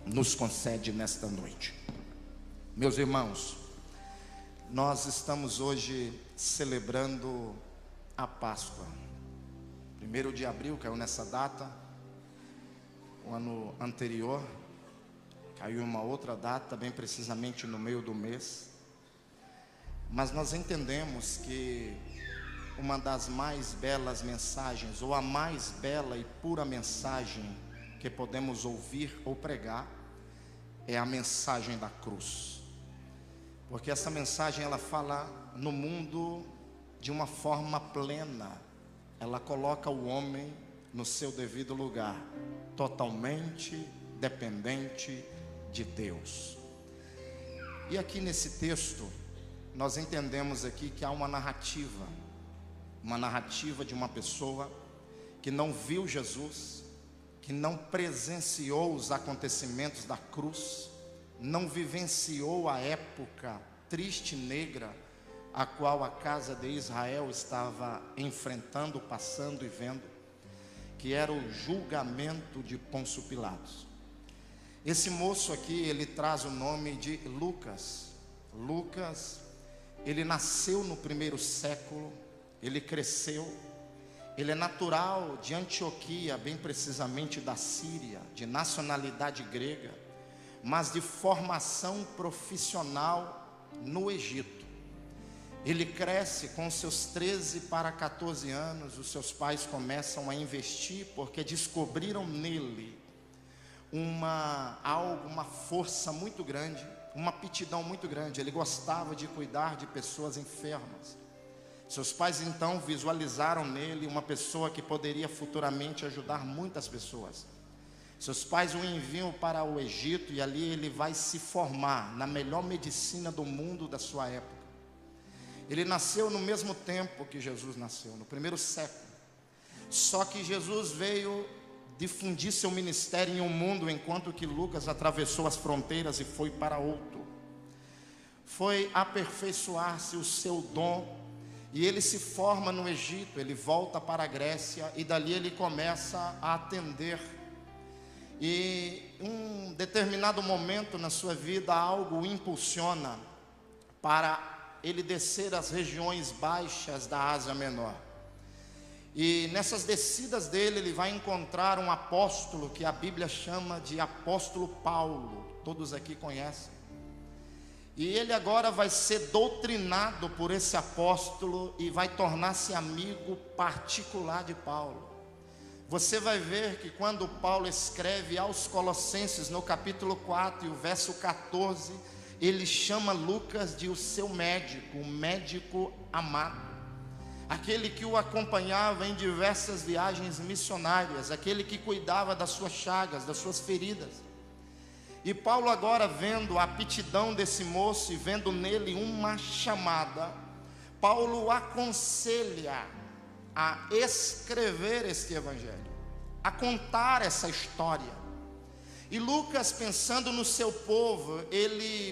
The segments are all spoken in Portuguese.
nos concede nesta noite. Meus irmãos, nós estamos hoje celebrando a Páscoa. 1º de abril caiu nessa data. O ano anterior caiu uma outra data, bem precisamente no meio do mês. Mas nós entendemos que uma das mais belas mensagens, ou a mais bela e pura mensagem que podemos ouvir ou pregar, é a mensagem da cruz. Porque essa mensagem ela fala no mundo de uma forma plena. Ela coloca o homem no seu devido lugar, totalmente dependente de Deus. E aqui nesse texto, nós entendemos aqui que há uma narrativa de uma pessoa que não viu Jesus, que não presenciou os acontecimentos da cruz, não vivenciou a época triste e negra a qual a casa de Israel estava enfrentando, passando e vendo, que era o julgamento de Pôncio Pilatos. Esse moço aqui, ele traz o nome de Lucas. Lucas, ele nasceu no 1º século, ele cresceu, ele é natural de Antioquia, bem precisamente da Síria, de nacionalidade grega, mas de formação profissional no Egito. Ele cresce com seus 13 para 14 anos, os seus pais começam a investir porque descobriram nele uma força muito grande, uma aptidão muito grande. Ele gostava de cuidar de pessoas enfermas. Seus pais então visualizaram nele uma pessoa que poderia futuramente ajudar muitas pessoas. Seus pais o enviam para o Egito e ali ele vai se formar na melhor medicina do mundo da sua época. Ele nasceu no mesmo tempo que Jesus nasceu, no 1º século. Só que Jesus veio difundir seu ministério em um mundo, enquanto que Lucas atravessou as fronteiras e foi para outro. Foi aperfeiçoar-se o seu dom, e ele se forma no Egito, ele volta para a Grécia, e dali ele começa a atender. E em um determinado momento na sua vida, algo o impulsiona para ele descer as regiões baixas da Ásia Menor. E nessas descidas dele, ele vai encontrar um apóstolo que a Bíblia chama de apóstolo Paulo. Todos aqui conhecem. E ele agora vai ser doutrinado por esse apóstolo e vai tornar-se amigo particular de Paulo. Você vai ver que quando Paulo escreve aos Colossenses, no capítulo 4 e o verso 14, ele chama Lucas de o seu médico, o médico amado, aquele que o acompanhava em diversas viagens missionárias, aquele que cuidava das suas chagas, das suas feridas. E Paulo agora, vendo a aptidão desse moço e vendo nele uma chamada, Paulo o aconselha a escrever este evangelho, a contar essa história. E Lucas, pensando no seu povo,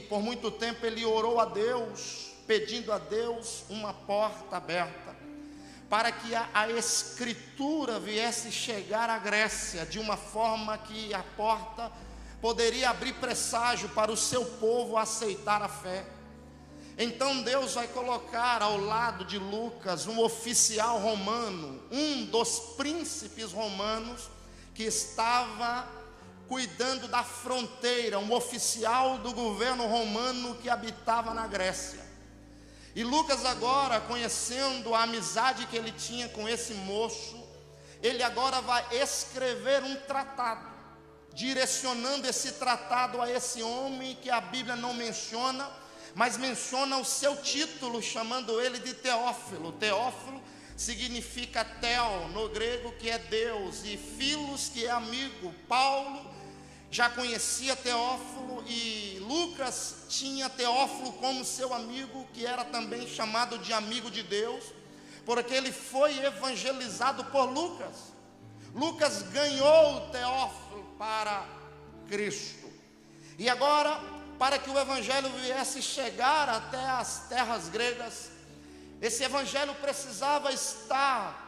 por muito tempo ele orou a Deus, pedindo a Deus uma porta aberta, para que a escritura viesse chegar à Grécia, de uma forma que a porta poderia abrir presságio para o seu povo aceitar a fé. Então Deus vai colocar ao lado de Lucas um oficial romano, um dos príncipes romanos, que estava cuidando da fronteira, um oficial do governo romano que habitava na Grécia. E Lucas agora, conhecendo a amizade que ele tinha com esse moço, ele agora vai escrever um tratado, direcionando esse tratado a esse homem que a Bíblia não menciona, mas menciona o seu título, chamando ele de Teófilo. Teófilo significa Theo no grego, que é Deus, e Filos, que é amigo. Paulo já conhecia Teófilo, e Lucas tinha Teófilo como seu amigo, que era também chamado de amigo de Deus, porque ele foi evangelizado por Lucas. Lucas ganhou Teófilo para Cristo. E agora, para que o evangelho viesse chegar até as terras gregas, esse evangelho precisava estar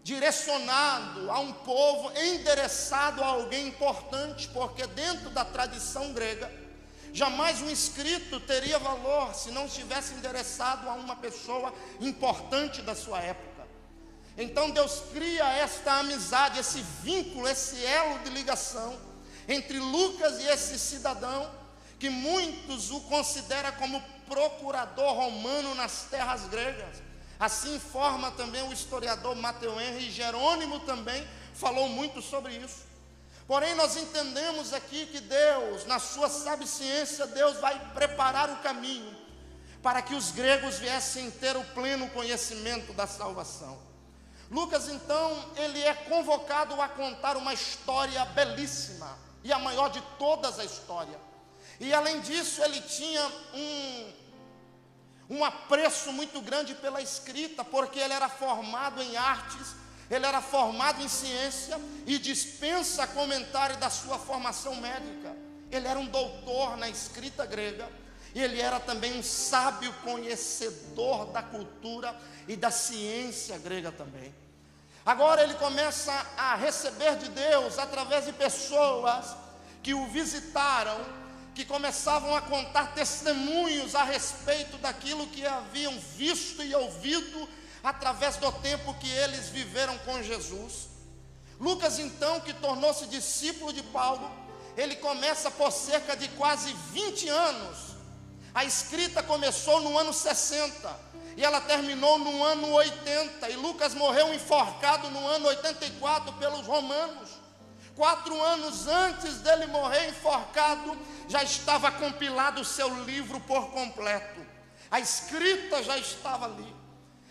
direcionado a um povo, endereçado a alguém importante, porque dentro da tradição grega, jamais um escrito teria valor se não estivesse endereçado a uma pessoa importante da sua época. Então Deus cria esta amizade, esse vínculo, esse elo de ligação entre Lucas e esse cidadão, que muitos o consideram como procurador romano nas terras gregas. Assim informa também o historiador Matthew Henry, e Jerônimo também falou muito sobre isso. Porém, nós entendemos aqui que Deus, na sua sabiciência, Deus vai preparar o caminho para que os gregos viessem ter o pleno conhecimento da salvação. Lucas, então, ele é convocado a contar uma história belíssima, e a maior de todas a história. E além disso, ele tinha um apreço muito grande pela escrita, porque ele era formado em artes, ele era formado em ciência, e dispensa comentário da sua formação médica. Ele era um doutor na escrita grega, e ele era também um sábio conhecedor da cultura e da ciência grega também. Agora ele começa a receber de Deus, através de pessoas que o visitaram, que começavam a contar testemunhos a respeito daquilo que haviam visto e ouvido através do tempo que eles viveram com Jesus. Lucas, então, que tornou-se discípulo de Paulo, ele começa por cerca de quase 20 anos. A escrita começou no ano 60 e ela terminou no ano 80, e Lucas morreu enforcado no ano 84 pelos romanos. 4 anos antes dele morrer enforcado, já estava compilado o seu livro por completo. A escrita já estava ali.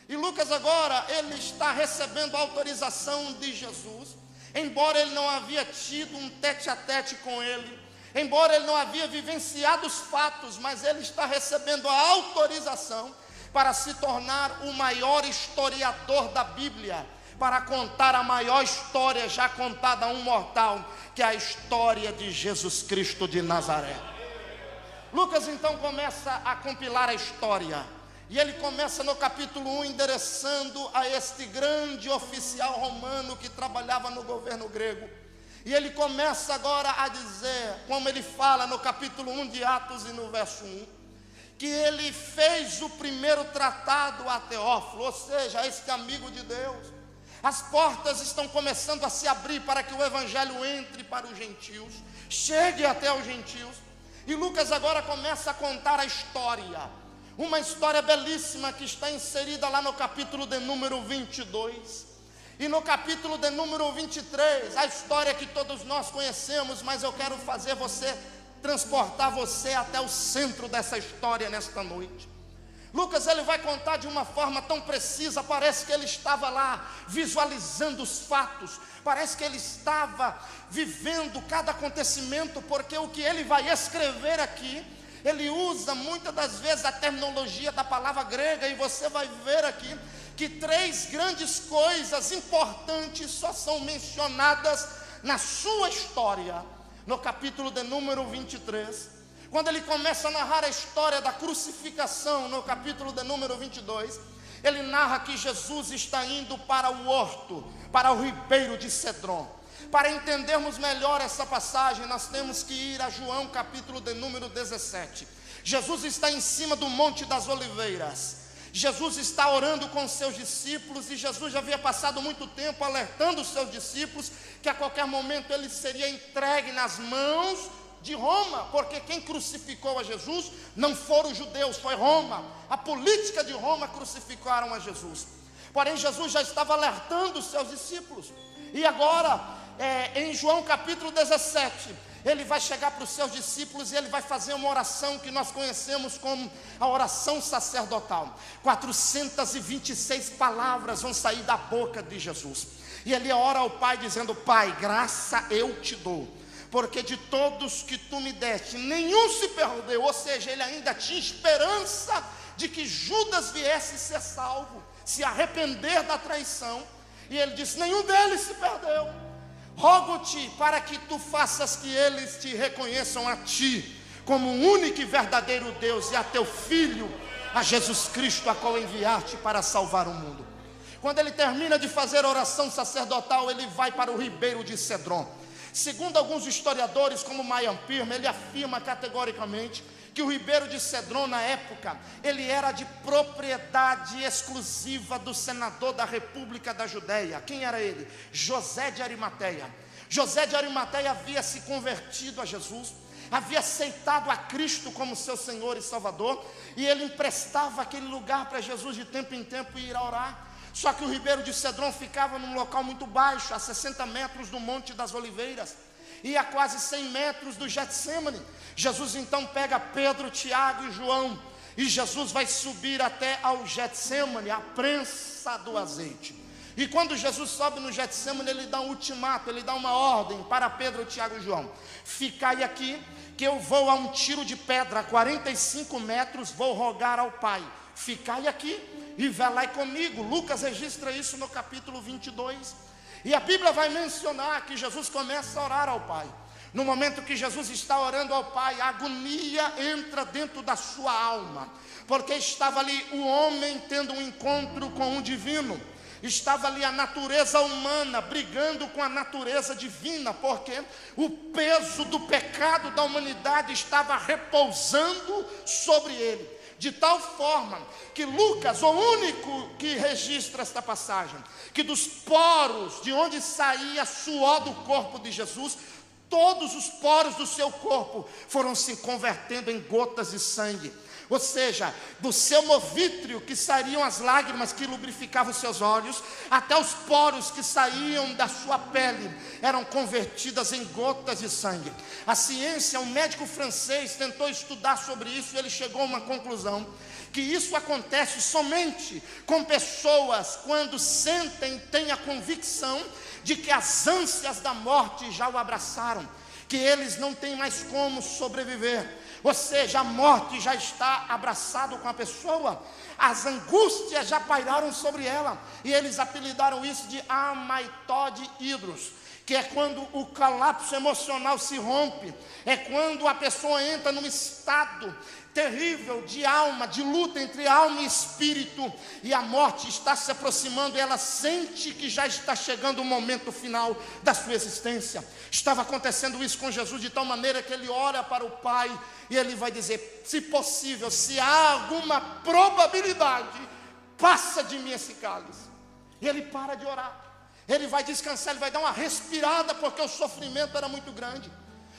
E Lucas agora, ele está recebendo a autorização de Jesus, embora ele não havia tido um tete-a-tete com ele, embora ele não havia vivenciado os fatos, mas ele está recebendo a autorização para se tornar o maior historiador da Bíblia, para contar a maior história já contada a um mortal, que é a história de Jesus Cristo de Nazaré. Lucas então começa a compilar a história, e ele começa no capítulo 1 endereçando a este grande oficial romano que trabalhava no governo grego. E ele começa agora a dizer, como ele fala no capítulo 1 de Atos e no verso 1, que ele fez o primeiro tratado a Teófilo, ou seja, a este amigo de Deus. As portas estão começando a se abrir para que o evangelho entre para os gentios, chegue até os gentios. E Lucas agora começa a contar a história, uma história belíssima que está inserida lá no capítulo de número 22. E no capítulo de número 23, a história que todos nós conhecemos, mas eu quero fazer transportar você até o centro dessa história nesta noite. Lucas, ele vai contar de uma forma tão precisa, parece que ele estava lá visualizando os fatos, parece que ele estava vivendo cada acontecimento, porque o que ele vai escrever aqui, ele usa muitas das vezes a terminologia da palavra grega, e você vai ver aqui que 3 grandes coisas importantes só são mencionadas na sua história, no capítulo de número 23, quando ele começa a narrar a história da crucificação, no capítulo de número 22, ele narra que Jesus está indo para o horto, para o ribeiro de Cedron. Para entendermos melhor essa passagem, nós temos que ir a João, capítulo de número 17. Jesus está em cima do Monte das Oliveiras. Jesus está orando com os seus discípulos, e Jesus já havia passado muito tempo alertando os seus discípulos que a qualquer momento ele seria entregue nas mãos de Roma, porque quem crucificou a Jesus não foram os judeus, foi Roma. A política de Roma crucificaram a Jesus. Porém, Jesus já estava alertando os seus discípulos. E agora, em João capítulo 17, ele vai chegar para os seus discípulos e ele vai fazer uma oração que nós conhecemos como a oração sacerdotal. 426 palavras vão sair da boca de Jesus. E ele ora ao Pai dizendo: Pai, graça eu te dou, porque de todos que tu me deste, nenhum se perdeu. Ou seja, ele ainda tinha esperança de que Judas viesse ser salvo, se arrepender da traição. E ele disse: nenhum deles se perdeu. Rogo-te para que tu faças que eles te reconheçam a ti como o único e verdadeiro Deus, e a teu Filho, a Jesus Cristo, a qual enviaste para salvar o mundo. Quando ele termina de fazer a oração sacerdotal, ele vai para o ribeiro de Cedron. Segundo alguns historiadores, como Mayan Pirma, ele afirma categoricamente que o ribeiro de Cedron, na época, ele era de propriedade exclusiva do senador da República da Judéia. Quem era ele? José de Arimateia. José de Arimateia havia se convertido a Jesus, havia aceitado a Cristo como seu Senhor e Salvador, e ele emprestava aquele lugar para Jesus de tempo em tempo ir orar. Só que o ribeiro de Cedron ficava num local muito baixo, a 60 metros do Monte das Oliveiras, e a quase 100 metros do Getsêmani. Jesus então pega Pedro, Tiago e João, e Jesus vai subir até ao Getsêmani, a prensa do azeite. E quando Jesus sobe no Getsêmani, ele dá um ultimato, ele dá uma ordem para Pedro, Tiago e João: ficai aqui, que eu vou a um tiro de pedra, a 45 metros, vou rogar ao Pai. Ficai aqui e velai comigo. Lucas registra isso no capítulo 22. E a Bíblia vai mencionar que Jesus começa a orar ao Pai. No momento que Jesus está orando ao Pai, a agonia entra dentro da sua alma, porque estava ali o homem tendo um encontro com o divino. Estava ali a natureza humana brigando com a natureza divina, porque o peso do pecado da humanidade estava repousando sobre ele. De tal forma que Lucas, o único que registra esta passagem, que dos poros de onde saía suor do corpo de Jesus, todos os poros do seu corpo foram se convertendo em gotas de sangue. Ou seja, do seu movítrio que saíam as lágrimas que lubrificavam os seus olhos, até os poros que saíam da sua pele, eram convertidas em gotas de sangue. A ciência, um médico francês tentou estudar sobre isso, e ele chegou a uma conclusão, que isso acontece somente com pessoas quando sentem, têm a convicção de que as ânsias da morte já o abraçaram, que eles não têm mais como sobreviver. Ou seja, a morte já está abraçada com a pessoa, as angústias já pairaram sobre ela, e eles apelidaram isso de amaitode hidros, que é quando o colapso emocional se rompe, é quando a pessoa entra num estado terrível de alma, de luta entre alma e espírito, e a morte está se aproximando, e ela sente que já está chegando o momento final da sua existência. Estava acontecendo isso com Jesus, de tal maneira que ele ora para o Pai, e ele vai dizer: se possível, se há alguma probabilidade, passa de mim esse cálice. E ele para de orar, ele vai descansar, ele vai dar uma respirada, porque o sofrimento era muito grande,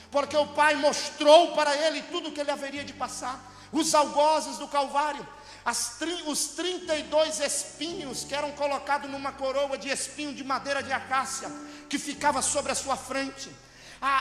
porque o Pai mostrou para ele tudo o que ele haveria de passar, os algozes do Calvário, os 32 espinhos que eram colocados numa coroa de espinho de madeira de acácia, que ficava sobre a sua frente,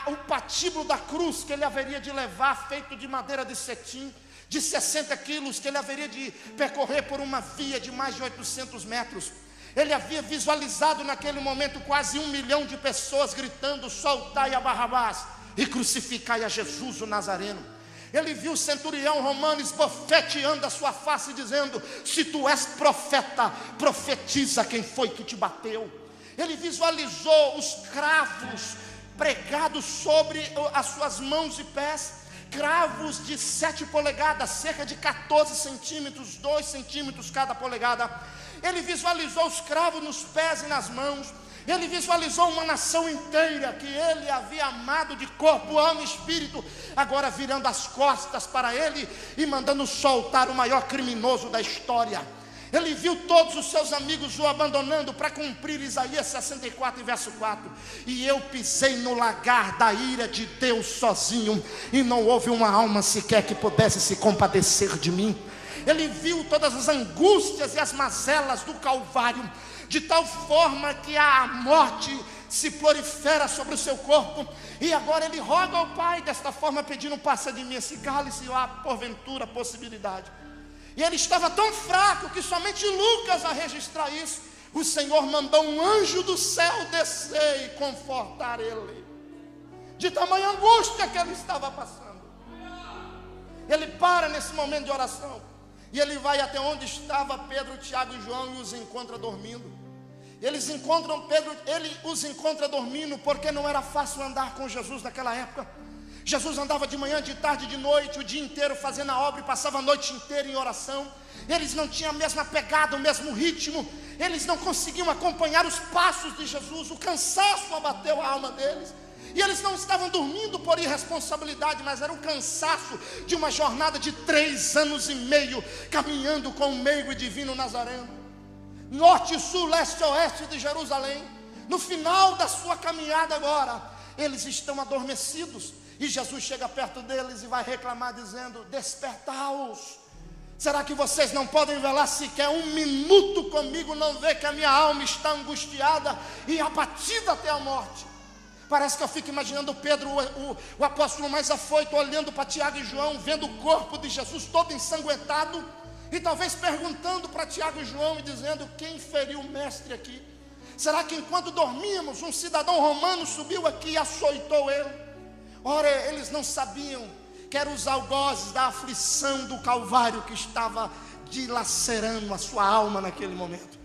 o patíbulo da cruz que ele haveria de levar, feito de madeira de cetim, de 60 quilos, que ele haveria de percorrer por uma via de mais de 800 metros. Ele havia visualizado naquele momento quase 1 milhão de pessoas gritando: soltai a Barrabás e crucificai a Jesus o Nazareno. Ele viu o centurião romano esbofeteando a sua face, dizendo: se tu és profeta, profetiza quem foi que te bateu. Ele visualizou os cravos pregados sobre as suas mãos e pés, cravos de 7 polegadas, cerca de 14 centímetros, 2 centímetros cada polegada. Ele visualizou os cravos nos pés e nas mãos. Ele visualizou uma nação inteira que ele havia amado de corpo, alma e espírito, agora virando as costas para ele e mandando soltar o maior criminoso da história. Ele viu todos os seus amigos o abandonando para cumprir Isaías 64, verso 4. E eu pisei no lagar da ira de Deus sozinho, e não houve uma alma sequer que pudesse se compadecer de mim. Ele viu todas as angústias e as mazelas do Calvário, de tal forma que a morte se prolifera sobre o seu corpo, e agora ele roga ao Pai desta forma, pedindo: passa de mim esse cálice, e há porventura a possibilidade. E ele estava tão fraco que somente Lucas a registrar isso. O Senhor mandou um anjo do céu descer e confortar ele, de tamanha angústia que ele estava passando. Ele para nesse momento de oração, e ele vai até onde estava Pedro, Tiago e João, e os encontra dormindo. Ele os encontra dormindo, porque não era fácil andar com Jesus naquela época. Jesus andava de manhã, de tarde, de noite, o dia inteiro fazendo a obra, e passava a noite inteira em oração. eles não tinham a mesma pegada, o mesmo ritmo, eles não conseguiam acompanhar os passos de Jesus, o cansaço abateu a alma deles, e eles não estavam dormindo por irresponsabilidade, mas era o cansaço de uma jornada de 3 anos e meio, caminhando com o meigo e divino Nazareno, norte, sul, leste, oeste de Jerusalém. No final da sua caminhada agora, eles estão adormecidos, e Jesus chega perto deles e vai reclamar dizendo: despertai-os. Será que vocês não podem velar sequer 1 minuto comigo, não ver que a minha alma está angustiada e abatida até a morte? Parece que eu fico imaginando Pedro, o apóstolo mais afoito, olhando para Tiago e João, vendo o corpo de Jesus todo ensanguentado, e talvez perguntando para Tiago e João e dizendo: quem feriu o mestre aqui? Será que enquanto dormíamos, um cidadão romano subiu aqui e açoitou ele? Ora, eles não sabiam que eram os algozes da aflição do Calvário que estava dilacerando a sua alma naquele momento.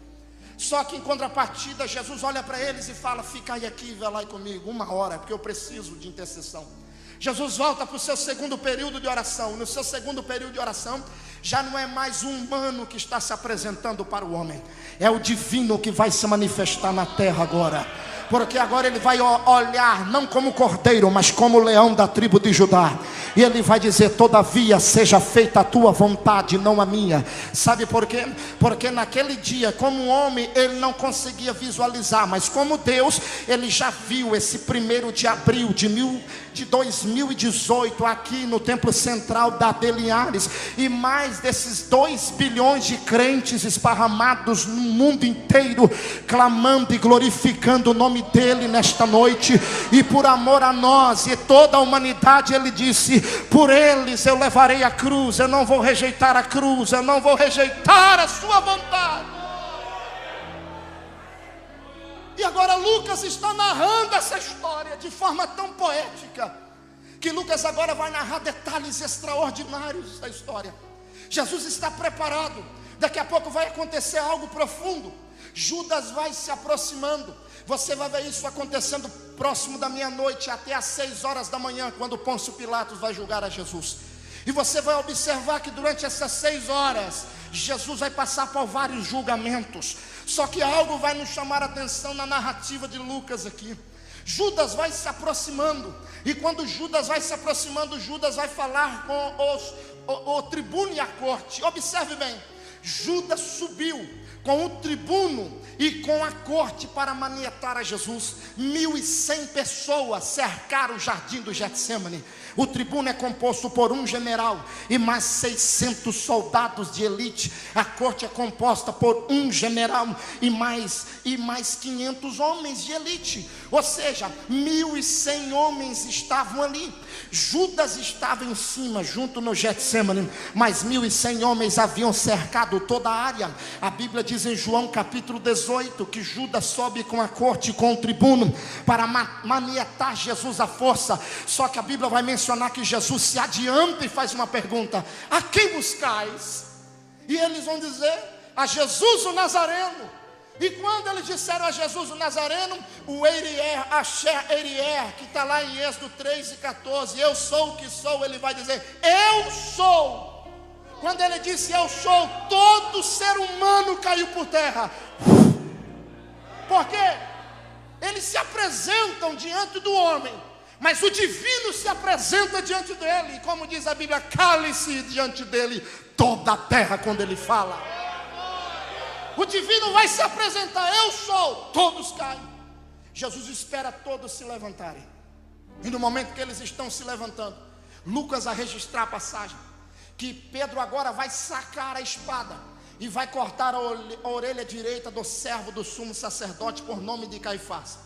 Só que em contrapartida, Jesus olha para eles e fala: ficai aqui e velai comigo 1 hora, porque eu preciso de intercessão. Jesus volta para o seu segundo período de oração. No seu segundo período de oração, já não é mais um humano que está se apresentando para o homem, é o divino que vai se manifestar na terra agora. Porque agora ele vai olhar não como cordeiro, mas como leão da tribo de Judá. E ele vai dizer: todavia seja feita a tua vontade, não a minha. Sabe por quê? Porque naquele dia, como homem, ele não conseguia visualizar, mas como Deus, ele já viu esse 1º de abril de 2018 aqui no templo central da Linhares, e mais desses 2 bilhões de crentes esparramados no mundo inteiro, clamando e glorificando o nome dele nesta noite. E por amor a nós e toda a humanidade, ele disse: por eles eu levarei a cruz, eu não vou rejeitar a cruz, eu não vou rejeitar a sua vontade. E agora Lucas está narrando essa história de forma tão poética, que Lucas agora vai narrar detalhes extraordinários da história. Jesus está preparado, daqui a pouco vai acontecer algo profundo. Judas vai se aproximando, você vai ver isso acontecendo próximo da meia-noite até às 6 horas da manhã, quando Pôncio Pilatos vai julgar a Jesus. E você vai observar que durante essas 6 horas, Jesus vai passar por vários julgamentos. Só que algo vai nos chamar a atenção na narrativa de Lucas aqui. Judas vai se aproximando, e quando Judas vai se aproximando, Judas vai falar com o tribuno e a corte. Observe bem, Judas subiu com o tribuno e com a corte para maniatar a Jesus. 1.100 pessoas cercaram o jardim do Getsêmani. O tribuno é composto por um general e mais 600 soldados de elite. A corte é composta por um general e mais 500 homens de elite. Ou seja, 1.100 homens estavam ali. Judas estava em cima, junto no Getsêmani, mas 1.100 homens haviam cercado toda a área. A Bíblia diz em João capítulo 18 que Judas sobe com a corte, com o tribuno, para maniatar Jesus à força. Só que a Bíblia vai mencionar que Jesus se adianta e faz uma pergunta: a quem buscais? E eles vão dizer: a Jesus o Nazareno. E quando eles disseram a Jesus o Nazareno, o Eirier, Axé Eirier, que está lá em Êxodo 3:14, eu sou o que sou, ele vai dizer: eu sou. Quando ele disse eu sou, todo ser humano caiu por terra. Por quê? Eles se apresentam diante do homem, mas o divino se apresenta diante dele. E como diz a Bíblia, cale-se diante dele toda a terra quando ele fala. O divino vai se apresentar: eu sou. Todos caem. Jesus espera todos se levantarem. E no momento que eles estão se levantando, Lucas vai registrar a passagem que Pedro agora vai sacar a espada e vai cortar a orelha direita do servo do sumo sacerdote por nome de Caifás.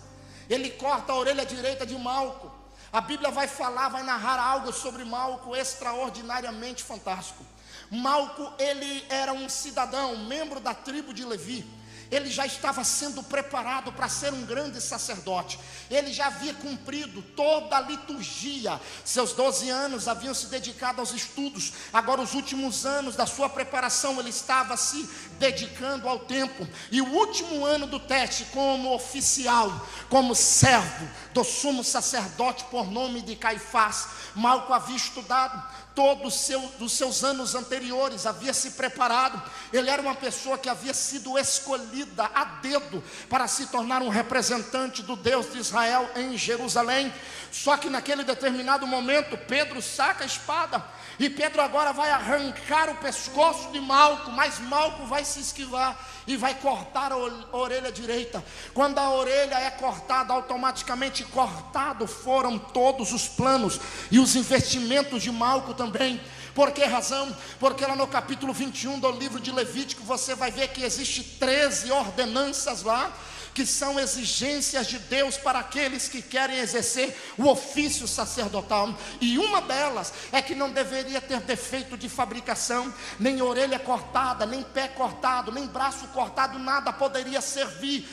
Ele corta a orelha direita de Malco. A Bíblia vai falar, vai narrar algo sobre Malco extraordinariamente fantástico. Malco, ele era um cidadão, membro da tribo de Levi. Ele já estava sendo preparado para ser um grande sacerdote. Ele já havia cumprido toda a liturgia. Seus 12 anos haviam se dedicado aos estudos. Agora os últimos anos da sua preparação, ele estava se dedicando ao templo. E o último ano do teste, como oficial, como servo do sumo sacerdote por nome de Caifás, Malco havia estudado todos os seus anos anteriores, havia se preparado. Ele era uma pessoa que havia sido escolhida a dedo para se tornar um representante do Deus de Israel em Jerusalém. Só que naquele determinado momento, Pedro saca a espada, e Pedro agora vai arrancar o pescoço de Malco, mas Malco vai se esquivar e vai cortar a orelha direita. Quando a orelha é cortada, automaticamente cortado foram todos os planos e os investimentos de Malco também. Por que razão? Porque lá no capítulo 21 do livro de Levítico, você vai ver que existe 13 ordenanças lá, que são exigências de Deus para aqueles que querem exercer o ofício sacerdotal. E uma delas é que não deveria ter defeito de fabricação, nem orelha cortada, nem pé cortado, nem braço cortado, nada poderia servir.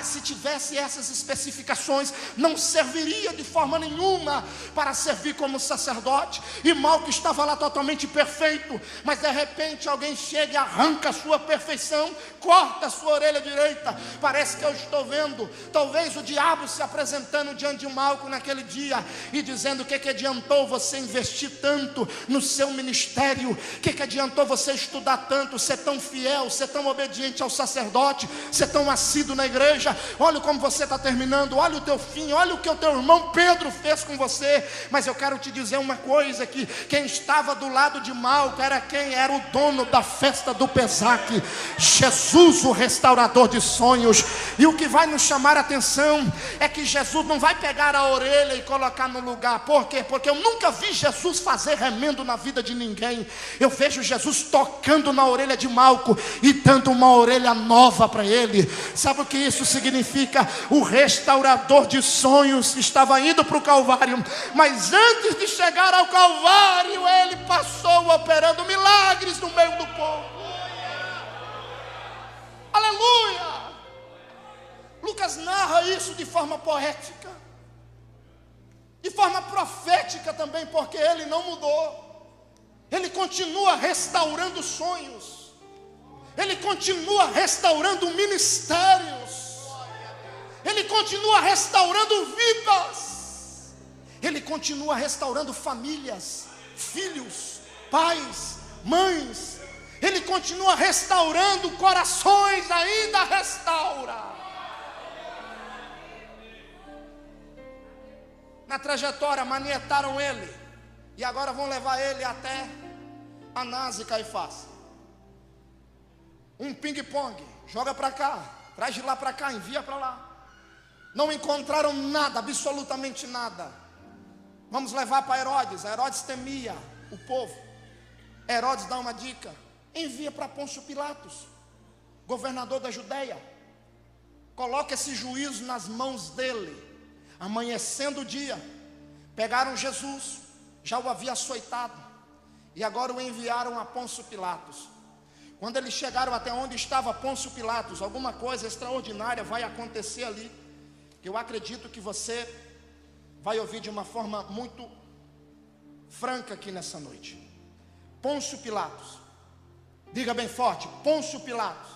Se tivesse essas especificações, não serviria de forma nenhuma para servir como sacerdote. E Malco estava lá totalmente perfeito, mas de repente alguém chega e arranca a sua perfeição, corta a sua orelha direita. Parece que eu estou vendo, talvez o diabo se apresentando diante de Malco naquele dia e dizendo: o que adiantou você investir tanto no seu ministério? O que adiantou você estudar tanto, ser tão fiel, ser tão obediente ao sacerdote, ser tão assíduo na igreja? Olha como você está terminando, olha o teu fim, olha o que o teu irmão Pedro fez com você. Mas eu quero te dizer uma coisa, que quem estava do lado de Malco era quem? Era o dono da festa do Pesaque, Jesus, o restaurador de sonhos. E o que vai nos chamar a atenção é que Jesus não vai pegar a orelha e colocar no lugar. Por quê? Porque eu nunca vi Jesus fazer remendo na vida de ninguém. Eu vejo Jesus tocando na orelha de Malco e dando uma orelha nova para ele. Sabe o que isso significa? O restaurador de sonhos estava indo para o Calvário, mas antes de chegar ao Calvário, ele passou operando milagres no meio do povo. Aleluia! Lucas narra isso de forma poética, de forma profética também, porque ele não mudou. Ele continua restaurando sonhos, ele continua restaurando ministérios, ele continua restaurando vidas, ele continua restaurando famílias, filhos, pais, mães. Ele continua restaurando corações, ainda restaura. Na trajetória manietaram ele, e agora vão levar ele até Anás e Caifás. Um ping-pong, joga para cá, traz de lá para cá, envia para lá. Não encontraram nada, absolutamente nada. Vamos levar para Herodes. Herodes temia o povo. Herodes dá uma dica: envia para Pôncio Pilatos, governador da Judeia. Coloca esse juízo nas mãos dele. Amanhecendo o dia, pegaram Jesus, já o havia açoitado, e agora o enviaram a Pôncio Pilatos. Quando eles chegaram até onde estava Pôncio Pilatos, alguma coisa extraordinária vai acontecer ali, que eu acredito que você vai ouvir de uma forma muito franca aqui nessa noite. Pôncio Pilatos, diga bem forte: Pôncio Pilatos.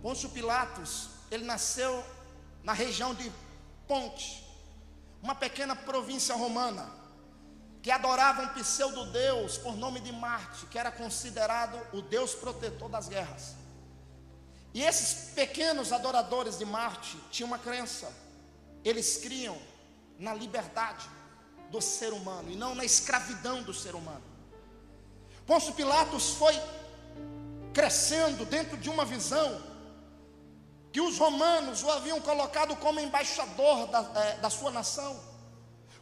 Pôncio Pilatos, ele nasceu na região de Ponte, uma pequena província romana, que adorava um pseudo-deus por nome de Marte, que era considerado o deus protetor das guerras. E esses pequenos adoradores de Marte tinham uma crença: eles criam na liberdade do ser humano e não na escravidão do ser humano. Pôncio Pilatos foi crescendo dentro de uma visão que os romanos o haviam colocado como embaixador da sua nação.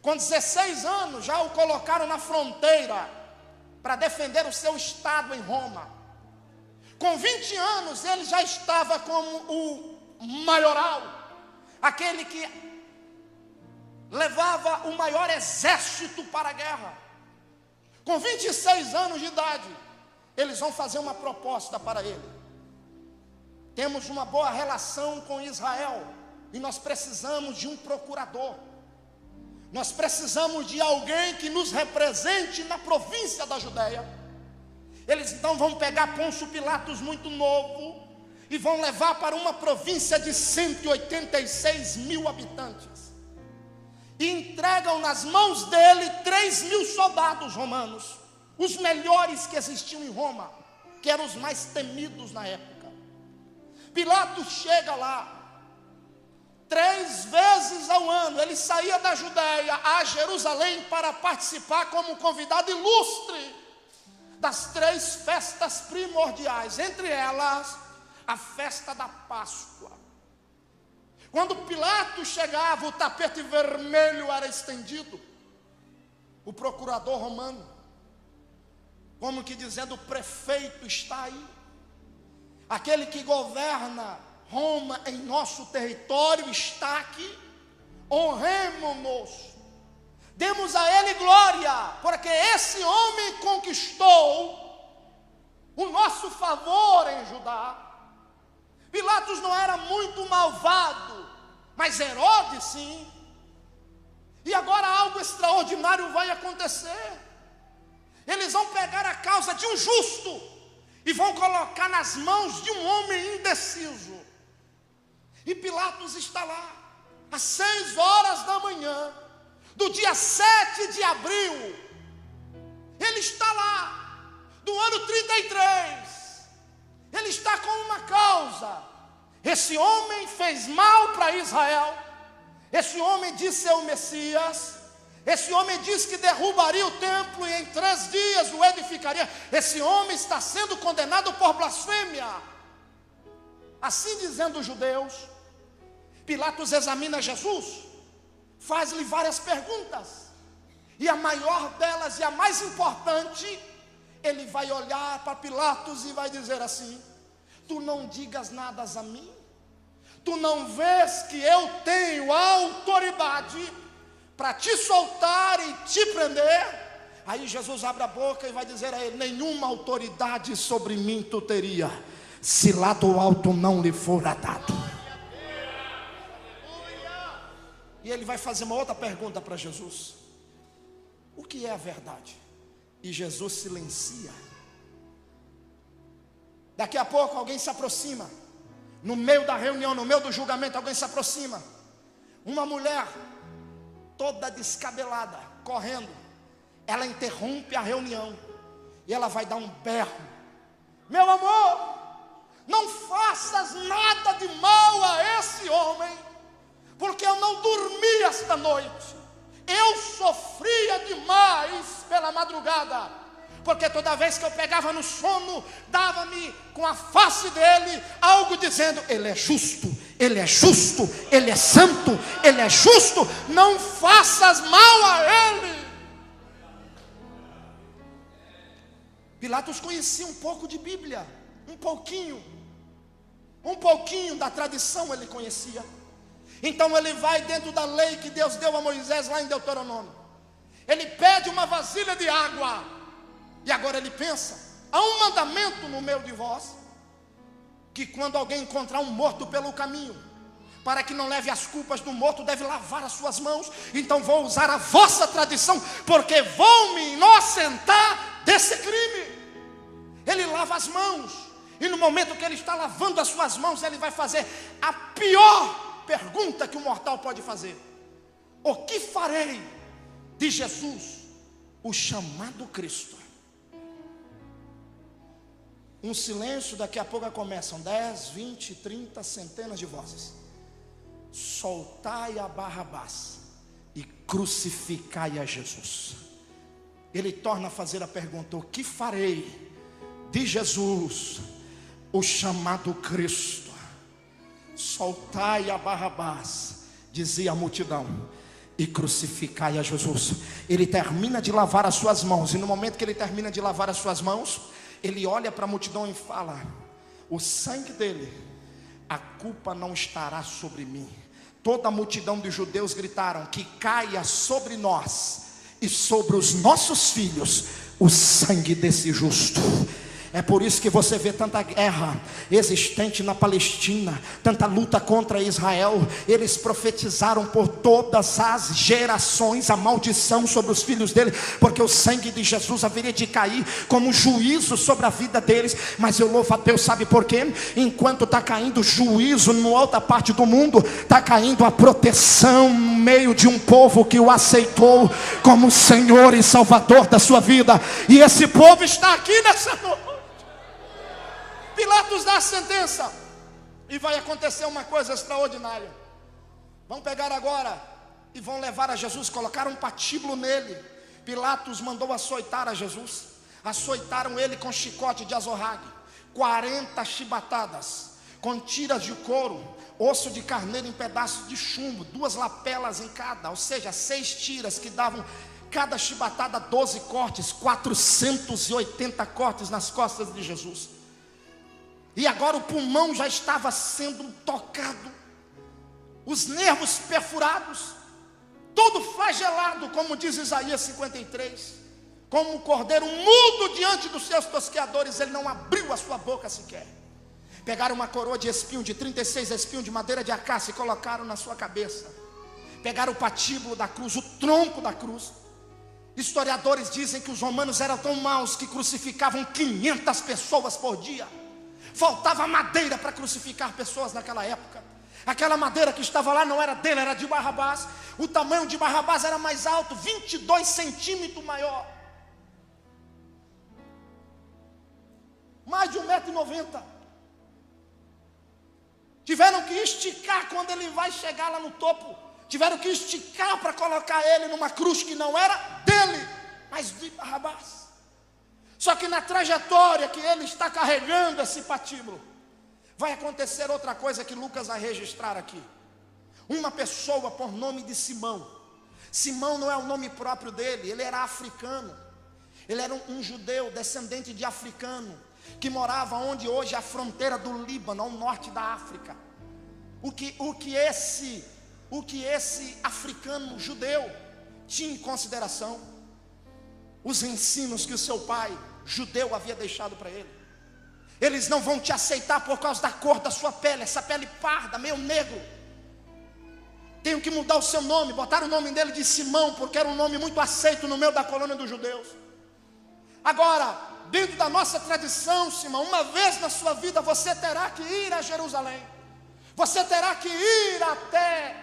Com 16 anos já o colocaram na fronteira para defender o seu estado em Roma. Com 20 anos ele já estava como o maioral, aquele que levava o maior exército para a guerra. Com 26 anos de idade, eles vão fazer uma proposta para ele. temos uma boa relação com Israel, e nós precisamos de um procurador. Nós precisamos de alguém que nos represente na província da Judéia. Eles então vão pegar Pôncio Pilatos muito novo e vão levar para uma província de 186 mil habitantes. E entregam nas mãos dele 3.000 soldados romanos, os melhores que existiam em Roma, que eram os mais temidos na época. Pilatos chega lá. 3 vezes ao ano ele saía da Judéia a Jerusalém para participar como convidado ilustre das 3 festas primordiais, entre elas a festa da Páscoa. Quando Pilatos chegava, o tapete vermelho era estendido. O procurador romano, como que dizendo, o prefeito está aí, aquele que governa Roma em nosso território está aqui. Honremo-nos, demos a ele glória, porque esse homem conquistou o nosso favor em Judá. Pilatos não era muito malvado, mas Herodes sim. E agora algo extraordinário vai acontecer. Eles vão pegar a causa de um justo e vão colocar nas mãos de um homem indeciso. E Pilatos está lá, às 6 horas da manhã, do dia 7 de abril. Ele está lá, do ano 33. Ele está com uma causa. Esse homem fez mal para Israel. Esse homem disse ser o Messias. Esse homem disse que derrubaria o templo e em 3 dias o edificaria. Esse homem está sendo condenado por blasfêmia. Assim dizendo os judeus, Pilatos examina Jesus, faz-lhe várias perguntas, e a maior delas e a mais importante, ele vai olhar para Pilatos e vai dizer assim: tu não digas nada a mim? Tu não vês que eu tenho autoridade para te soltar e te prender? Aí Jesus abre a boca e vai dizer a ele: nenhuma autoridade sobre mim tu teria, se lá do alto não lhe fora dado. E ele vai fazer uma outra pergunta para Jesus: o que é a verdade? E Jesus silencia. Daqui a pouco alguém se aproxima. No meio da reunião, no meio do julgamento, alguém se aproxima. Uma mulher toda descabelada, correndo. Ela interrompe a reunião e ela vai dar um berro: meu amor, não faças nada de mal a esse homem, porque eu não dormi esta noite. Eu sofria demais pela madrugada, porque toda vez que eu pegava no sono, dava-me com a face dele algo dizendo: ele é justo, ele é justo, ele é santo, ele é justo, não faças mal a ele. Pilatos conhecia um pouco de Bíblia, um pouquinho da tradição ele conhecia. Então ele vai dentro da lei que Deus deu a Moisés lá em Deuteronômio. Ele pede uma vasilha de água. E agora ele pensa: há um mandamento no meio de vós, que quando alguém encontrar um morto pelo caminho, para que não leve as culpas do morto, deve lavar as suas mãos. Então vou usar a vossa tradição, porque vou me inocentar desse crime. Ele lava as mãos, e no momento que ele está lavando as suas mãos, ele vai fazer a pior pergunta que um mortal pode fazer: o que farei de Jesus, o chamado Cristo? Um silêncio, daqui a pouco começam 10, 20, 30, centenas de vozes. Soltai a Barrabás e crucificai a Jesus. Ele torna a fazer a pergunta: o que farei de Jesus, o chamado Cristo? Soltai a Barrabás, dizia a multidão, e crucificai a Jesus. Ele termina de lavar as suas mãos, e no momento que ele termina de lavar as suas mãos, ele olha para a multidão e fala: o sangue dele, a culpa não estará sobre mim. Toda a multidão de judeus gritaram: que caia sobre nós e sobre os nossos filhos o sangue desse justo. É por isso que você vê tanta guerra existente na Palestina, tanta luta contra Israel. Eles profetizaram por todas as gerações a maldição sobre os filhos dele, porque o sangue de Jesus haveria de cair como juízo sobre a vida deles. Mas eu louvo a Deus, sabe por quê? Enquanto está caindo juízo em outra parte do mundo, está caindo a proteção no meio de um povo que o aceitou como Senhor e Salvador da sua vida. E esse povo está aqui nessa noite. Pilatos dá a sentença, e vai acontecer uma coisa extraordinária. Vão pegar agora e vão levar a Jesus, colocaram um patíbulo nele. Pilatos mandou açoitar a Jesus. Açoitaram ele com chicote de azorrague, 40 chibatadas, com tiras de couro, osso de carneiro em pedaços de chumbo, 2 lapelas em cada, ou seja, 6 tiras que davam cada chibatada 12 cortes, 480 cortes nas costas de Jesus. E agora o pulmão já estava sendo tocado, os nervos perfurados, tudo flagelado, como diz Isaías 53. Como um cordeiro mudo diante dos seus tosqueadores, ele não abriu a sua boca sequer. Pegaram uma coroa de espinho, de 36 espinhos de madeira de acácia, e colocaram na sua cabeça. Pegaram o patíbulo da cruz, o tronco da cruz. Historiadores dizem que os romanos eram tão maus que crucificavam 500 pessoas por dia. Faltava madeira para crucificar pessoas naquela época. Aquela madeira que estava lá não era dele, era de Barrabás. O tamanho de Barrabás era mais alto, 22 centímetros maior. Mais de 1,90 m. Tiveram que esticar quando ele vai chegar lá no topo. Tiveram que esticar para colocar ele numa cruz que não era dele, mas de Barrabás. Só que na trajetória que ele está carregando esse patíbulo, vai acontecer outra coisa que Lucas vai registrar aqui. Uma pessoa por nome de Simão. Simão não é o nome próprio dele, ele era africano. Ele era um judeu, descendente de africano, que morava onde hoje é a fronteira do Líbano, ao norte da África. O que esse africano judeu tinha em consideração? Os ensinos que o seu pai judeu havia deixado para ele. Eles não vão te aceitar por causa da cor da sua pele, essa pele parda, meio negro. Tenho que mudar o seu nome. Botaram o nome dele de Simão, porque era um nome muito aceito no meio da colônia dos judeus. Agora, dentro da nossa tradição, Simão, uma vez na sua vida você terá que ir a Jerusalém. Você terá que ir até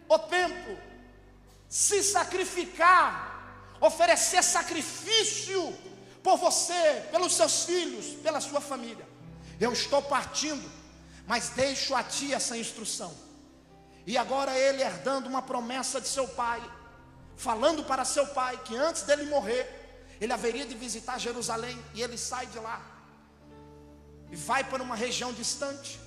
o templo, se sacrificar, oferecer sacrifício por você, pelos seus filhos, pela sua família. Eu estou partindo, mas deixo a ti essa instrução. E agora ele, herdando uma promessa de seu pai, falando para seu pai que antes dele morrer, ele haveria de visitar Jerusalém. E ele sai de lá e vai para uma região distante.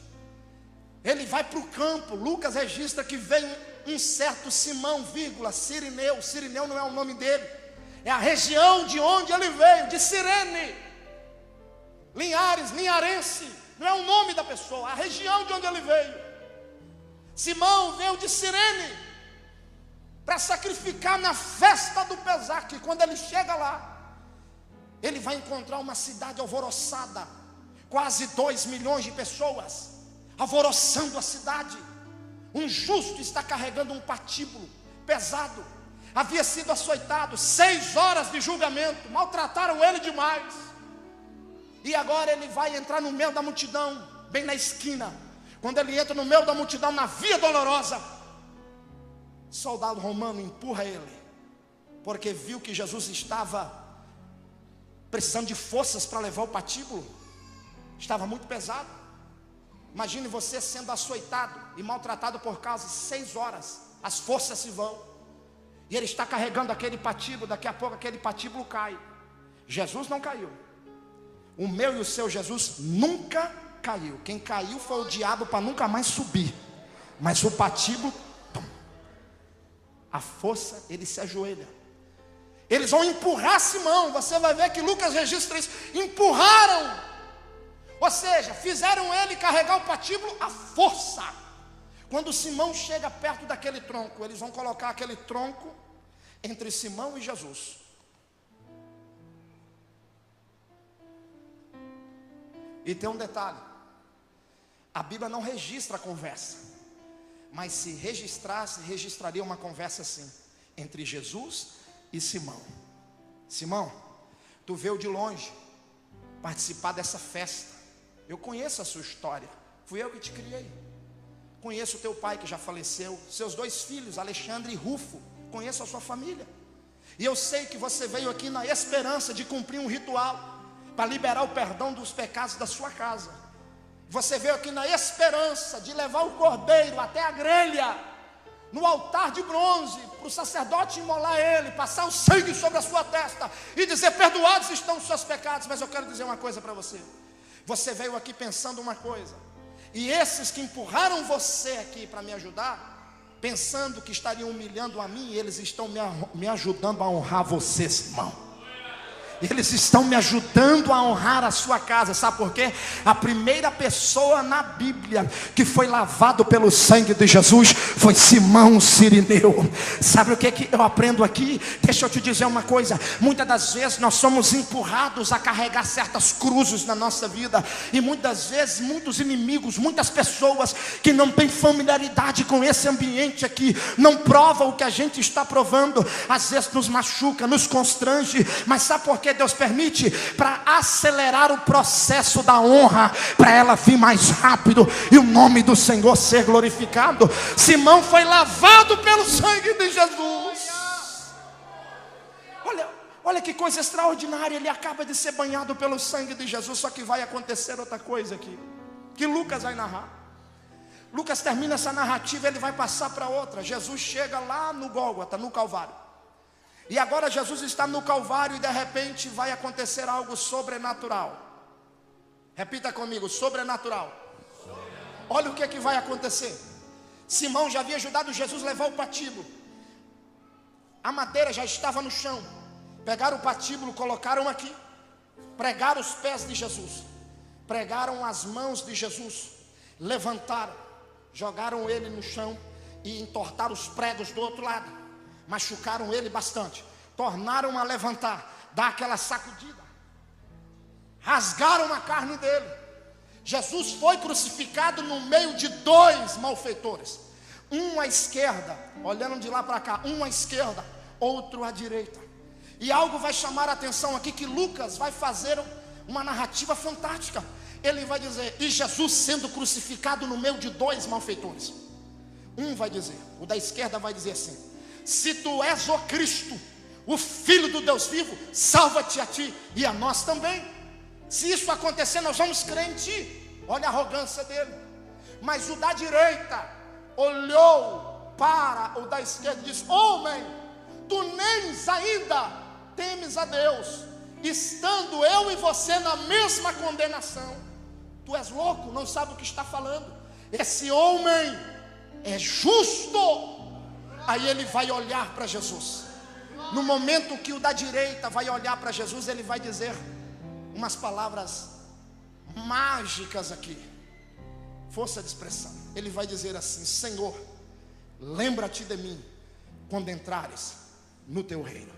Ele vai para o campo. Lucas registra que vem um certo Simão, Cirineu. Cirineu não é o nome dele, é a região de onde ele veio, de Cirene, linharense, não é o nome da pessoa, a região de onde ele veio. Simão veio de Cirene para sacrificar na festa do Pesaque. Quando ele chega lá, ele vai encontrar uma cidade alvoroçada, quase 2 milhões de pessoas, alvoroçando a cidade. Um justo está carregando um patíbulo pesado, havia sido açoitado, 6 horas de julgamento, maltrataram ele demais. E agora ele vai entrar no meio da multidão, bem na esquina. Quando ele entra no meio da multidão, na via dolorosa, soldado romano empurra ele, porque viu que Jesus estava precisando de forças para levar o patíbulo, estava muito pesado. Imagine você sendo açoitado e maltratado por causa de 6 horas, as forças se vão, e ele está carregando aquele patíbulo. Daqui a pouco aquele patíbulo cai. Jesus não caiu, o meu e o seu Jesus nunca caiu. Quem caiu foi o diabo para nunca mais subir, mas o patíbulo, a força, ele se ajoelha. Eles vão empurrar Simão. Você vai ver que Lucas registra isso. Empurraram, ou seja, fizeram ele carregar o patíbulo à força. Quando Simão chega perto daquele tronco, eles vão colocar aquele tronco entre Simão e Jesus. E tem um detalhe: a Bíblia não registra a conversa, mas se registrasse, registraria uma conversa assim, entre Jesus e Simão. Simão, tu veio de longe participar dessa festa. Eu conheço a sua história, fui eu que te criei. Conheço o teu pai que já faleceu, seus 2 filhos, Alexandre e Rufo. Conheço a sua família. E eu sei que você veio aqui na esperança de cumprir um ritual para liberar o perdão dos pecados da sua casa. Você veio aqui na esperança de levar o cordeiro até a grelha, no altar de bronze, para o sacerdote imolar ele, passar o sangue sobre a sua testa e dizer: perdoados estão os seus pecados. Mas eu quero dizer uma coisa para você. Você veio aqui pensando uma coisa, e esses que empurraram você aqui para me ajudar, pensando que estariam humilhando a mim, eles estão me ajudando a honrar você, irmão. Eles estão me ajudando a honrar a sua casa. Sabe por quê? A primeira pessoa na Bíblia que foi lavado pelo sangue de Jesus foi Simão Cirineu. Sabe o que eu aprendo aqui? Deixa eu te dizer uma coisa. Muitas das vezes nós somos empurrados a carregar certas cruzes na nossa vida, e muitas vezes muitos inimigos, muitas pessoas que não têm familiaridade com esse ambiente aqui, não provam o que a gente está provando, às vezes nos machuca, nos constrange. Mas sabe por quê? Deus permite? Para acelerar o processo da honra, para ela vir mais rápido e o nome do Senhor ser glorificado. Simão foi lavado pelo sangue de Jesus. Olha que coisa extraordinária. Ele acaba de ser banhado pelo sangue de Jesus. Só que vai acontecer outra coisa aqui, que Lucas vai narrar. Lucas termina essa narrativa, ele vai passar para outra. Jesus chega lá no Gólgota, no Calvário. E agora Jesus está no Calvário e de repente vai acontecer algo sobrenatural. Repita comigo: sobrenatural. Olha o que vai acontecer. Simão já havia ajudado Jesus a levar o patíbulo. A madeira já estava no chão. Pegaram o patíbulo, colocaram aqui, pregaram os pés de Jesus, pregaram as mãos de Jesus, levantaram, jogaram ele no chão e entortaram os pregos do outro lado. Machucaram ele bastante, tornaram a levantar, dar aquela sacudida, rasgaram a carne dele. Jesus foi crucificado no meio de 2 malfeitores, um à esquerda, olhando de lá para cá, um à esquerda, outro à direita. E algo vai chamar a atenção aqui, que Lucas vai fazer uma narrativa fantástica. Ele vai dizer: e Jesus sendo crucificado no meio de 2 malfeitores. Um vai dizer, o da esquerda vai dizer assim: se tu és o Cristo, o Filho do Deus vivo, salva-te a ti e a nós também. Se isso acontecer, nós vamos crer em ti. Olha a arrogância dele. Mas o da direita olhou para o da esquerda e disse: homem, tu nem ainda temes a Deus, estando eu e você na mesma condenação. Tu és louco, não sabe o que está falando. Esse homem é justo. Aí ele vai olhar para Jesus. No momento que o da direita vai olhar para Jesus, ele vai dizer umas palavras mágicas aqui, força de expressão. Ele vai dizer assim: Senhor, lembra-te de mim quando entrares no teu reino.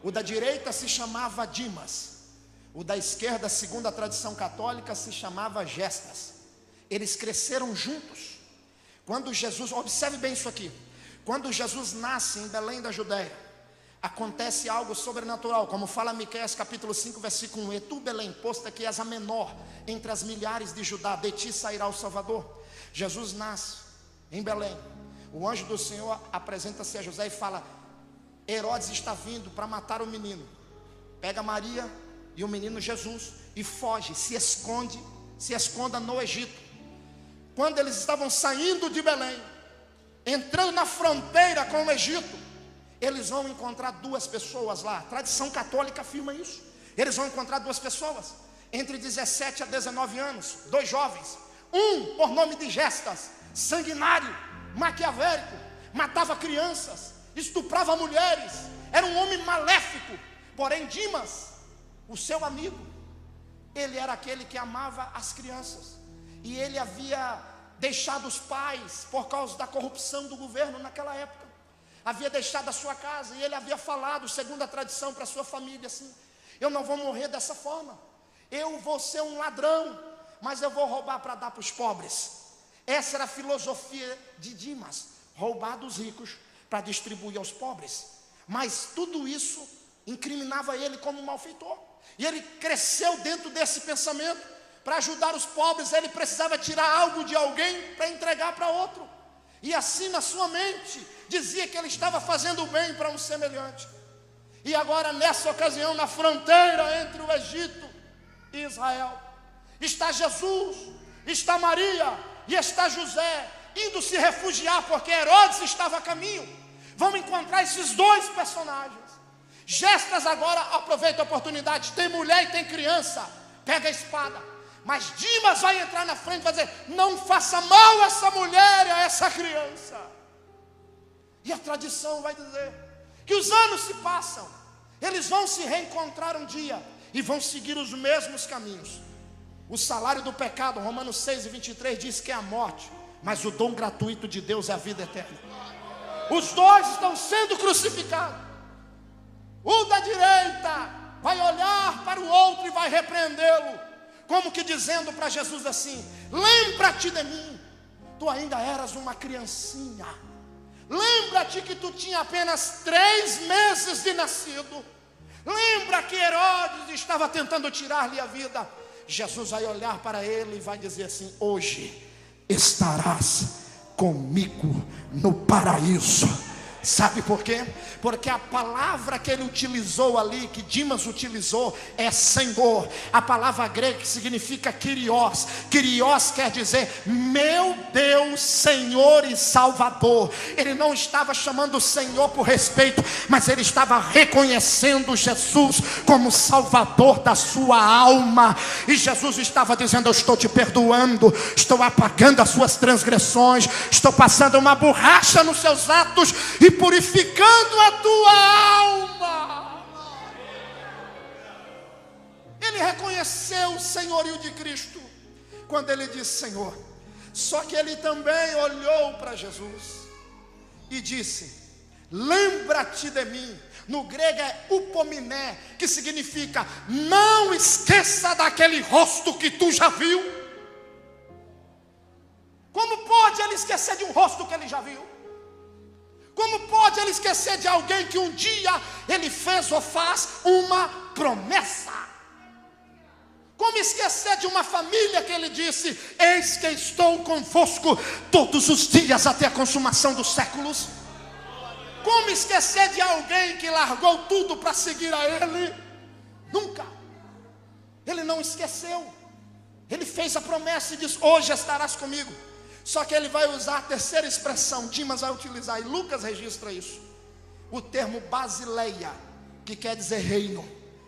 O da direita se chamava Dimas, o da esquerda, segundo a tradição católica, se chamava Gestas. Eles cresceram juntos. Quando Jesus, observe bem isso aqui, quando Jesus nasce em Belém da Judéia, acontece algo sobrenatural, como fala Miqueias capítulo 5, versículo 1: e tu, Belém, posta que és a menor entre as milhares de Judá, de ti sairá o Salvador. Jesus nasce em Belém. O anjo do Senhor apresenta-se a José e fala: Herodes está vindo para matar o menino. Pega Maria e o menino Jesus e foge, se esconda no Egito. Quando eles estavam saindo de Belém, entrando na fronteira com o Egito, eles vão encontrar 2 pessoas lá. A tradição católica afirma isso. Eles vão encontrar 2 pessoas entre 17 a 19 anos, 2 jovens. Um por nome de Gestas, sanguinário, maquiavélico, matava crianças, estuprava mulheres, era um homem maléfico. Porém Dimas, o seu amigo, ele era aquele que amava as crianças, e ele havia deixado os pais por causa da corrupção do governo naquela época. Havia deixado a sua casa, e ele havia falado, segundo a tradição, para a sua família assim: eu não vou morrer dessa forma, Eu vou ser um ladrão, mas eu vou roubar para dar para os pobres. Essa era a filosofia de Dimas, roubar dos ricos para distribuir aos pobres. Mas tudo isso incriminava ele como um malfeitor. E ele cresceu dentro desse pensamento. Para ajudar os pobres, ele precisava tirar algo de alguém para entregar para outro. E assim na sua mente, dizia que ele estava fazendo bem para um semelhante. E agora nessa ocasião, na fronteira entre o Egito e Israel, está Jesus, está Maria e está José, indo se refugiar, porque Herodes estava a caminho. Vamos encontrar esses dois personagens. Gestas agora, aproveita a oportunidade, tem mulher e tem criança, pega a espada. Mas Dimas vai entrar na frente e vai dizer: não faça mal a essa mulher e a essa criança. E a tradição vai dizer que os anos se passam, eles vão se reencontrar um dia e vão seguir os mesmos caminhos. O salário do pecado, Romanos 6:23 diz que é a morte, mas o dom gratuito de Deus é a vida eterna. Os dois estão sendo crucificados. O da direita vai olhar para o outro e vai repreendê-lo, como que dizendo para Jesus assim: lembra-te de mim, tu ainda eras uma criancinha. Lembra-te que tu tinha apenas 3 meses de nascido. Lembra que Herodes estava tentando tirar-lhe a vida. Jesus vai olhar para ele e vai dizer assim: hoje estarás comigo no paraíso. Sabe por quê? Porque a palavra que ele utilizou ali, que Dimas utilizou, é Senhor. A palavra grega que significa Kyrios. Kyrios quer dizer meu Deus, Senhor e Salvador. Ele não estava chamando o Senhor por respeito, mas ele estava reconhecendo Jesus como Salvador da sua alma. E Jesus estava dizendo: eu estou te perdoando, estou apagando as suas transgressões, estou passando uma borracha nos seus atos e purificando a tua alma. Ele reconheceu o senhorio de Cristo quando ele disse Senhor. Só que ele também olhou para Jesus e disse: lembra-te de mim. No grego é upominé, que significa não esqueça daquele rosto que tu já viu. Como pode ele esquecer de um rosto que ele já viu? Como pode ele esquecer de alguém que um dia ele fez ou faz uma promessa? Como esquecer de uma família que ele disse: eis que estou convosco todos os dias até a consumação dos séculos? Como esquecer de alguém que largou tudo para seguir a ele? Nunca. Ele não esqueceu. Ele fez a promessa e disse: hoje estarás comigo. Só que ele vai usar a terceira expressão, Dimas vai utilizar, e Lucas registra isso, o termo basileia, que quer dizer reino.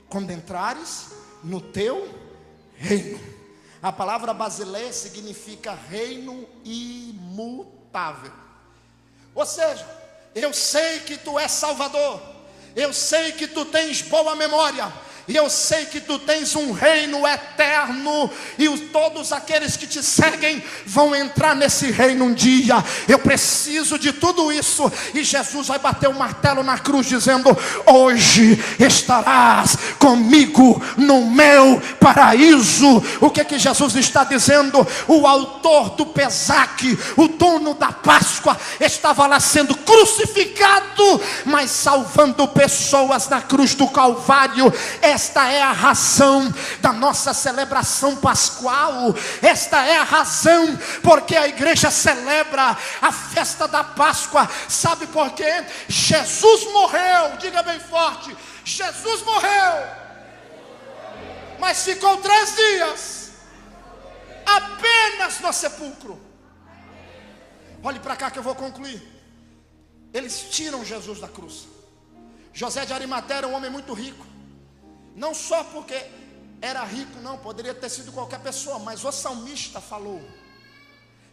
Quando entrares no teu reino. A palavra basileia significa reino imutável. Ou seja, eu sei que tu és Salvador, eu sei que tu tens boa memória, e eu sei que tu tens um reino eterno, e todos aqueles que te seguem vão entrar nesse reino um dia. Eu preciso de tudo isso. E Jesus vai bater o martelo na cruz dizendo: hoje estarás comigo no meu paraíso. O que que Jesus está dizendo? O autor do Pesaque, o dono da Páscoa, estava lá sendo crucificado, mas salvando pessoas na cruz do Calvário. Esta é a razão da nossa celebração pascual. Esta é a razão porque a igreja celebra a festa da Páscoa. Sabe por quê? Jesus morreu, diga bem forte: Jesus morreu, mas ficou 3 dias apenas no sepulcro. Olhe para cá que eu vou concluir. Eles tiram Jesus da cruz. José de Arimateia era um homem muito rico. Não só porque era rico, não, poderia ter sido qualquer pessoa, mas o salmista falou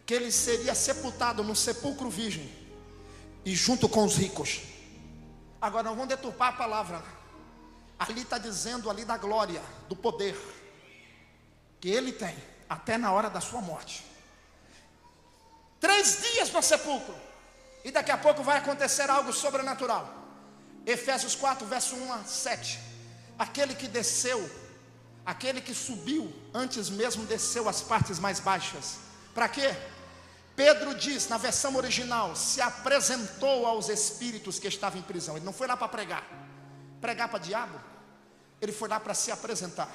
que ele seria sepultado no sepulcro virgem e junto com os ricos. Agora não vamos deturpar a palavra. Ali está dizendo ali da glória, do poder que ele tem até na hora da sua morte. 3 dias no sepulcro, e daqui a pouco vai acontecer algo sobrenatural. Efésios 4, verso 1 a 7. Aquele que desceu Aquele que subiu, antes mesmo desceu às partes mais baixas. Para quê? Pedro diz, na versão original, se apresentou aos espíritos que estavam em prisão. Ele não foi lá para pregar para diabo. Ele foi lá para se apresentar.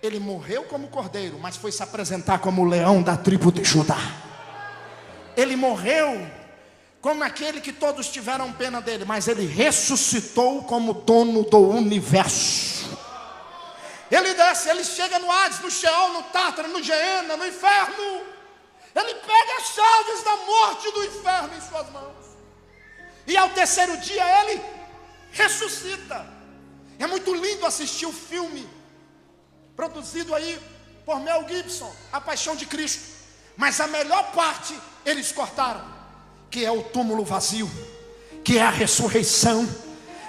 Ele morreu como cordeiro, mas foi se apresentar como o leão da tribo de Judá. Ele morreu como aquele que todos tiveram pena dele, mas ele ressuscitou como dono do universo. Ele desce, ele chega no Hades, no Sheol, no Tártaro, no Geena, no inferno. Ele pega as chaves da morte do inferno em suas mãos. E ao terceiro dia ele ressuscita. É muito lindo assistir o filme produzido aí por Mel Gibson, A Paixão de Cristo. Mas a melhor parte eles cortaram, que é o túmulo vazio, que é a ressurreição.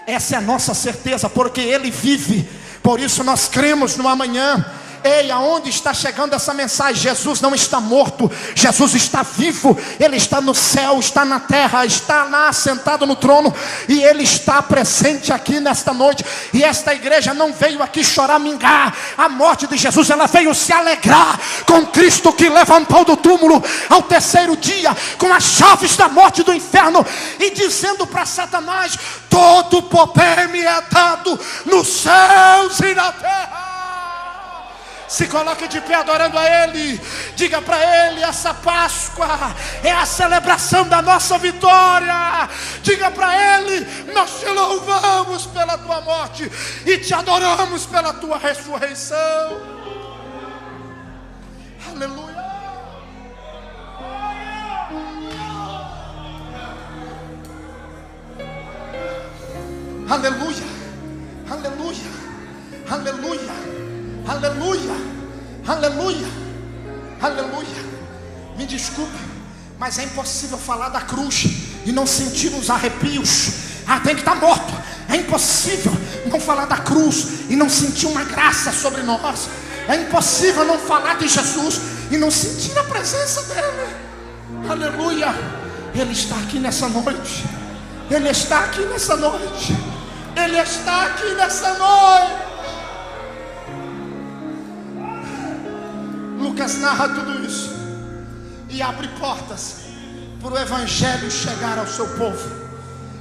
Essa é a nossa certeza, porque ele vive. Por isso nós cremos no amanhã. Ei, aonde está chegando essa mensagem? Jesus não está morto, Jesus está vivo. Ele está no céu, está na terra, está lá sentado no trono. E Ele está presente aqui nesta noite. E esta igreja não veio aqui choramingar a morte de Jesus, ela veio se alegrar com Cristo que levantou do túmulo ao terceiro dia, com as chaves da morte do inferno, e dizendo para Satanás: todo poder me é dado nos céus e na terra. Se coloque de pé adorando a Ele. Diga para Ele: essa Páscoa é a celebração da nossa vitória. Diga para Ele: nós te louvamos pela tua morte e te adoramos pela tua ressurreição. Aleluia. Aleluia. Aleluia. Aleluia. Aleluia, aleluia, aleluia. Me desculpe, mas é impossível falar da cruz e não sentir os arrepios. Tem que estar morto. É impossível não falar da cruz e não sentir uma graça sobre nós. É impossível não falar de Jesus e não sentir a presença dele. Aleluia. Ele está aqui nessa noite. Ele está aqui nessa noite. Ele está aqui nessa noite. Lucas narra tudo isso e abre portas para o evangelho chegar ao seu povo.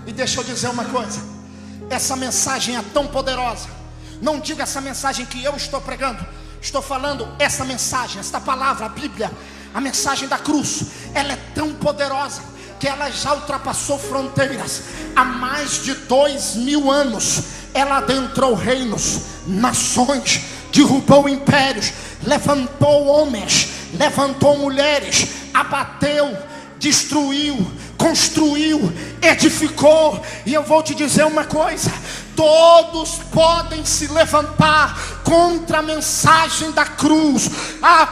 E deixa eu dizer uma coisa: essa mensagem é tão poderosa. Não diga essa mensagem que eu estou pregando. Estou falando essa mensagem, esta palavra, a Bíblia, a mensagem da cruz. Ela é tão poderosa que ela já ultrapassou fronteiras. Há mais de 2000 anos ela adentrou reinos, nações, derrubou impérios, levantou homens, levantou mulheres, abateu, destruiu, construiu, edificou. E eu vou te dizer uma coisa: todos podem se levantar contra a mensagem da cruz.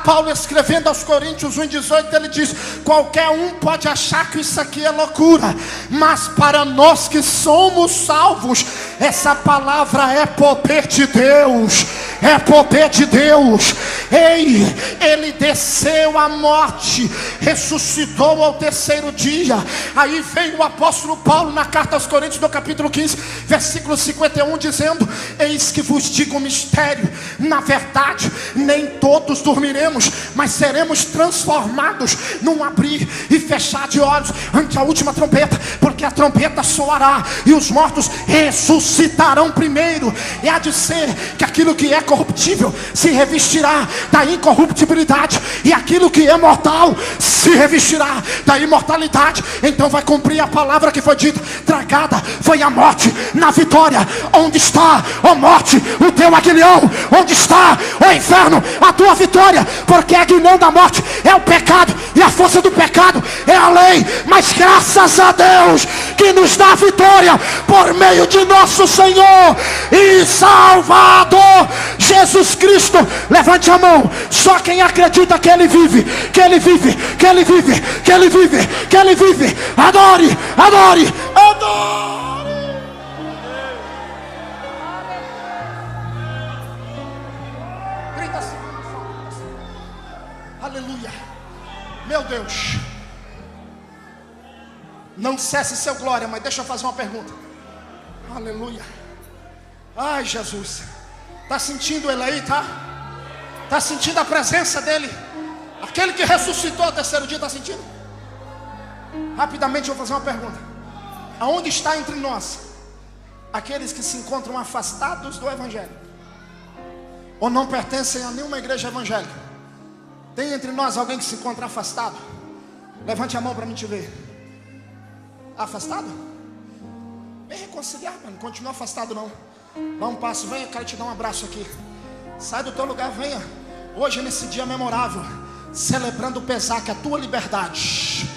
Paulo escrevendo aos Coríntios 1,18, ele diz: qualquer um pode achar que isso aqui é loucura, mas para nós que somos salvos, essa palavra é poder de Deus. É poder de Deus. Ei, ele desceu à morte, ressuscitou ao terceiro dia. Aí vem o apóstolo Paulo na carta aos Coríntios, no capítulo 15, versículo 51, dizendo: eis que vos digo um mistério, na verdade nem todos dormiremos, mas seremos transformados num abrir e fechar de olhos ante a última trombeta, porque a trombeta soará e os mortos ressuscitarão primeiro. E há de ser que aquilo que é corruptível se revestirá da incorruptibilidade, e aquilo que é mortal se revestirá da imortalidade. Então vai cumprir a palavra que foi dita: tragada foi a morte na vitória. Onde está, ó morte, o teu aguilhão? Onde está, ó inferno, a tua vitória? Porque a aguilhão da morte é o pecado, e a força do pecado é a lei. Mas graças a Deus que nos dá a vitória por meio de nosso Senhor e Salvador Jesus Cristo. Levante a mão, só quem acredita que Ele vive, que Ele vive, que Ele vive, que Ele vive, que Ele vive. Adore, adore, adore. Aleluia. Meu Deus, não cesse seu glória, mas deixa eu fazer uma pergunta. Aleluia. Ai, Jesus, está sentindo ele aí, tá? Está sentindo a presença dele? Aquele que ressuscitou ao terceiro dia, está sentindo? Rapidamente eu vou fazer uma pergunta. Aonde está entre nós aqueles que se encontram afastados do evangelho, ou não pertencem a nenhuma igreja evangélica? Tem entre nós alguém que se encontra afastado? Levante a mão para mim te ver. Afastado? Vem reconciliar, mano. Continua afastado não. Dá um passo, venha, quero te dar um abraço aqui. Sai do teu lugar, venha. Hoje nesse dia memorável, celebrando o pesar que é a tua liberdade.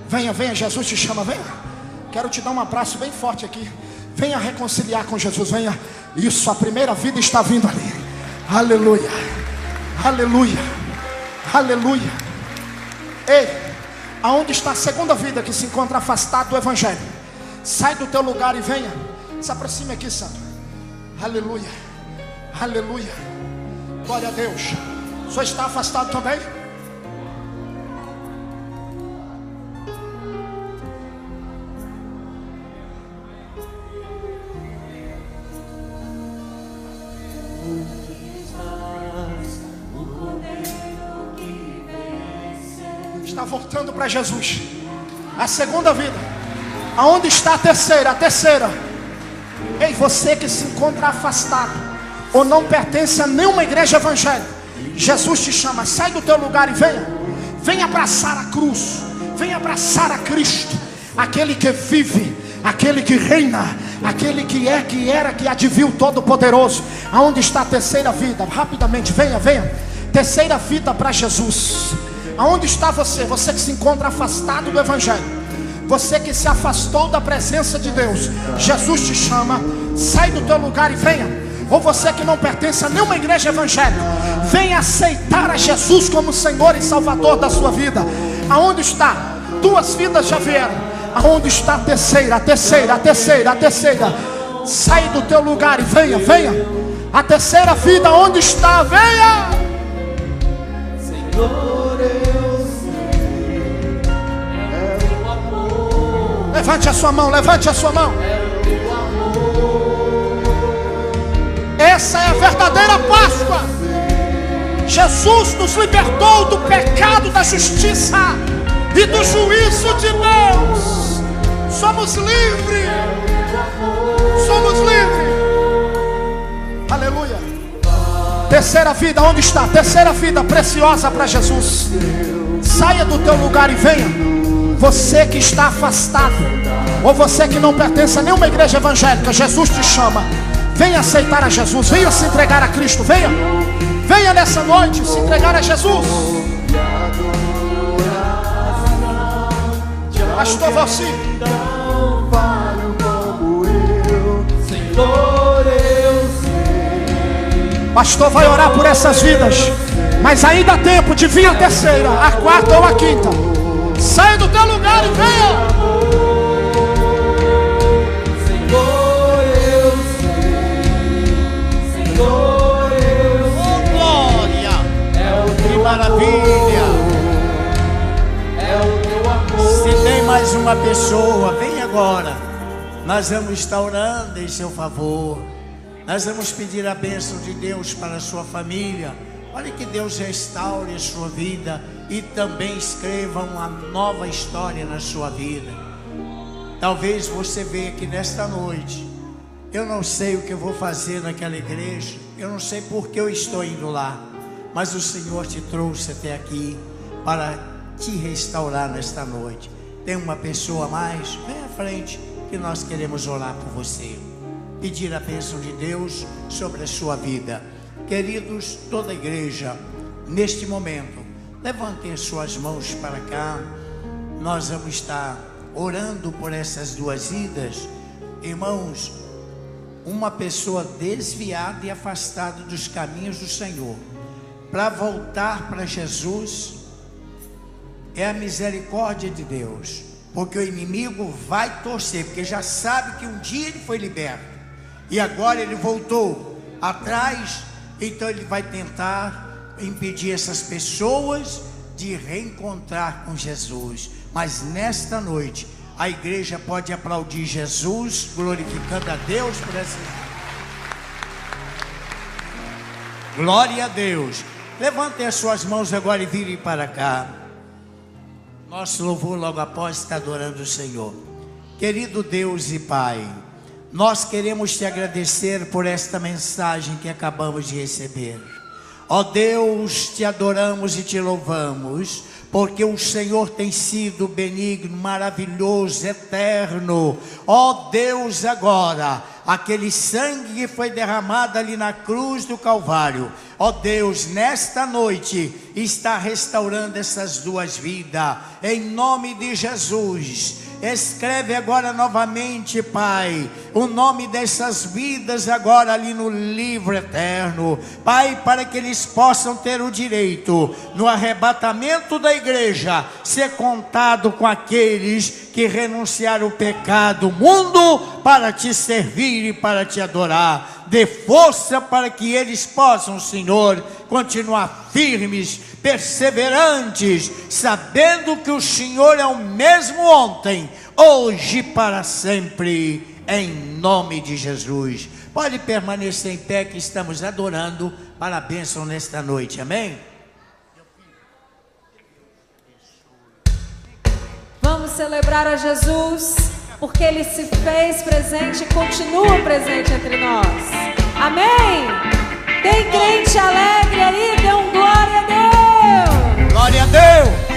Venha, venha, Jesus te chama, venha. Quero te dar um abraço bem forte aqui. Venha reconciliar com Jesus, venha. Isso, a primeira vida está vindo ali. Aleluia, aleluia, aleluia. Ei, aonde está a segunda vida que se encontra afastado do evangelho? Sai do teu lugar e venha. Se aproxime aqui, santo. Aleluia, aleluia. Glória a Deus. O senhor está afastado também? Está voltando para Jesus. A segunda vida. Aonde está a terceira? A terceira. Ei, você que se encontra afastado, ou não pertence a nenhuma igreja evangélica, Jesus te chama, sai do teu lugar e venha. Venha abraçar a cruz. Venha abraçar a Cristo. Aquele que vive, aquele que reina, aquele que é, que era, que há de vir o Todo-Poderoso. Aonde está a terceira vida? Rapidamente, venha, venha. Terceira vida para Jesus. Aonde está você? Você que se encontra afastado do evangelho, você que se afastou da presença de Deus, Jesus te chama, sai do teu lugar e venha. Ou você que não pertence a nenhuma igreja evangélica, venha aceitar a Jesus como Senhor e Salvador da sua vida. Aonde está? Duas vidas já vieram. Aonde está a terceira? A terceira, a terceira, a terceira. Sai do teu lugar e venha, venha. A terceira vida, onde está? Venha. Senhor, eu sei, é o amor. Levante a sua mão, levante a sua mão. Essa é a verdadeira Páscoa. Jesus nos libertou do pecado, da justiça e do juízo de Deus. Somos livres. Somos livres. Aleluia. Terceira vida, onde está? Terceira vida preciosa para Jesus. Saia do teu lugar e venha. Você que está afastado, ou você que não pertence a nenhuma igreja evangélica, Jesus te chama. Venha aceitar a Jesus, venha se entregar a Cristo, venha. Venha nessa noite se entregar a Jesus. Pastor Valci. Pastor vai orar por essas vidas, mas ainda há tempo de vir a terceira, a quarta ou a quinta. Saia do teu lugar e venha. Maravilha. Se tem mais uma pessoa, vem agora. Nós vamos estar orando em seu favor. Nós vamos pedir a bênção de Deus para a sua família. Olha que Deus restaure a sua vida e também escreva uma nova história na sua vida. Talvez você venha aqui nesta noite. Eu não sei o que eu vou fazer naquela igreja. Eu não sei por que eu estou indo lá. Mas o Senhor te trouxe até aqui para te restaurar nesta noite. Tem uma pessoa a mais? Vem à frente que nós queremos orar por você. Pedir a bênção de Deus sobre a sua vida. Queridos, toda a igreja, neste momento, levantem as suas mãos para cá. Nós vamos estar orando por essas duas vidas. Irmãos, uma pessoa desviada e afastada dos caminhos do Senhor, para voltar para Jesus, é a misericórdia de Deus, porque o inimigo vai torcer, porque já sabe que um dia ele foi liberto e agora ele voltou atrás, então ele vai tentar impedir essas pessoas de reencontrar com Jesus. Mas nesta noite a igreja pode aplaudir Jesus, glorificando a Deus por essa. Glória a Deus. Levantem as suas mãos agora e virem para cá. Nosso louvor logo após está adorando o Senhor. Querido Deus e Pai, nós queremos te agradecer por esta mensagem que acabamos de receber. Ó Deus, te adoramos e te louvamos, porque o Senhor tem sido benigno, maravilhoso, eterno. Ó Deus, agora, aquele sangue que foi derramado ali na cruz do Calvário, ó Deus, nesta noite, está restaurando essas duas vidas, em nome de Jesus. Escreve agora novamente, Pai, o nome dessas vidas agora ali no livro eterno, Pai, para que eles possam ter o direito, no arrebatamento da igreja, ser contado com aqueles que renunciaram ao pecado, o mundo, para te servir e para te adorar. Dê força para que eles possam, Senhor, continuar firmes, perseverantes, sabendo que o Senhor é o mesmo ontem, hoje e para sempre, em nome de Jesus. Pode permanecer em pé que estamos adorando para a bênção nesta noite, amém? Vamos celebrar a Jesus, porque Ele se fez presente e continua presente entre nós, amém? Tem crente alegre aí? Dê um glória a Deus! Glória a Deus!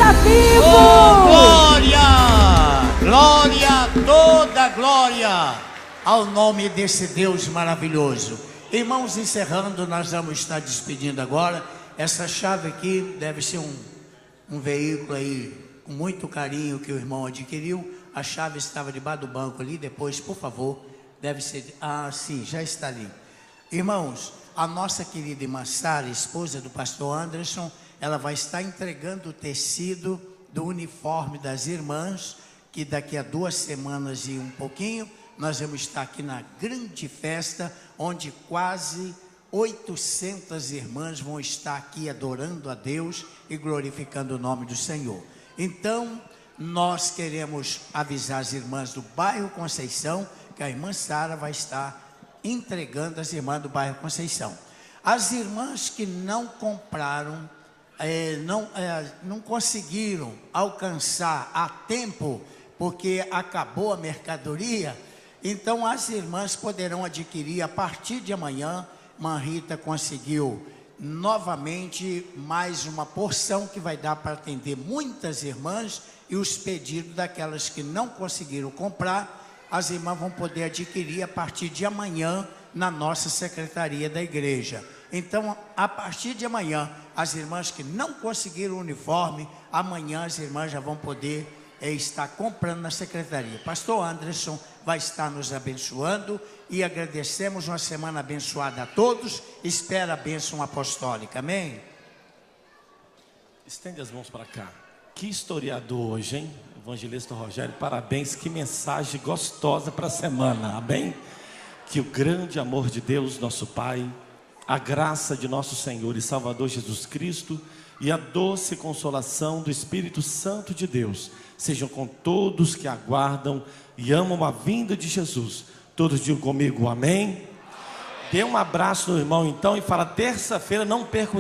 está vivo! Oh, glória! Glória, toda glória ao nome desse Deus maravilhoso. Irmãos, encerrando, nós vamos estar despedindo agora. Essa chave aqui deve ser um veículo aí com muito carinho que o irmão adquiriu. A chave estava debaixo do banco ali. Depois, por favor, deve ser... Ah, sim, já está ali. Irmãos, a nossa querida irmã Sara, esposa do pastor Anderson, ela vai estar entregando o tecido do uniforme das irmãs, que daqui a 2 semanas e um pouquinho, nós vamos estar aqui na grande festa, onde quase 800 irmãs vão estar aqui adorando a Deus e glorificando o nome do Senhor. Então, nós queremos avisar as irmãs do bairro Conceição, que a irmã Sara vai estar entregando as irmãs do bairro Conceição. As irmãs que não compraram, não conseguiram alcançar a tempo, porque acabou a mercadoria, então as irmãs poderão adquirir a partir de amanhã. Irmã Rita conseguiu novamente mais uma porção que vai dar para atender muitas irmãs, e os pedidos daquelas que não conseguiram comprar, as irmãs vão poder adquirir a partir de amanhã na nossa secretaria da igreja. Então, a partir de amanhã, as irmãs que não conseguiram o uniforme, amanhã as irmãs já vão poder estar comprando na secretaria. Pastor Anderson vai estar nos abençoando e agradecemos uma semana abençoada a todos. Espera a bênção apostólica. Amém? Estende as mãos para cá. Que historiador hoje, hein? Evangelista Rogério, parabéns. Que mensagem gostosa para a semana. Amém? Que o grande amor de Deus, nosso Pai, a graça de nosso Senhor e Salvador Jesus Cristo e a doce consolação do Espírito Santo de Deus sejam com todos que aguardam e amam a vinda de Jesus. Todos digam comigo, amém? Dê um abraço no irmão então e fala: terça-feira não percam